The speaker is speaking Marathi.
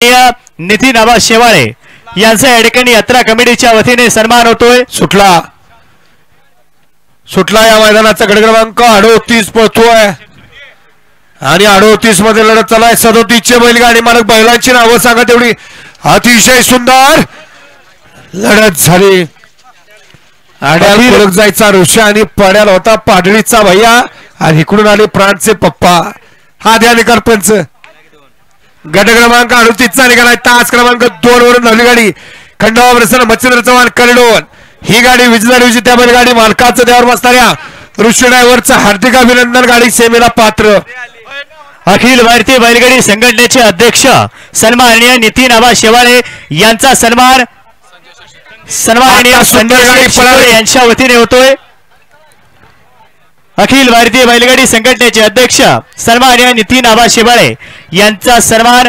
नितीन आबा शेवाळे यांचा या ठिकाणी यात्रा कमिटीच्या वतीने सन्मान होतोय। सुटला या मैदानाचा गट क्रमांक 38 पळतोय आणि 38 मध्ये लढत चालू आहे। 37 चे बैलगाडी मालक बैलांची नावं सांगा तेवढी अतिशय सुंदर लढत झाली। आड्याला जायचा ऋषा आणि पड्याला होता पाडळीचा भैया आणि इकडून आले प्राणचे पप्पा। हा द्या निकाल पंच। गट क्रमांक 38 चा निकाल आहे। तास क्रमांक 2 वरून धावली गाडी खंडोबा प्रसन्न मच्छिंद्र चव्हाण करडोन। ही गाडी विजेता त्या बैलगाडी मालकाचं त्यावर बसणाऱ्या ऋषी ड्रायव्हरचं हार्दिक अभिनंदन। गाडी सेमीला पात्र। अखिल भारतीय बैलगाडी संघटनेचे अध्यक्ष सन्माननीय नितीन आबा शेवाळे यांचा सन्माननीय संजय शेवाळे यांच्या वतीने होतोय। अखिल भारतीय बैलगाडी संघटनेचे अध्यक्ष सन्माननीय नितीन आबा शेवाळे यांचा सन्मान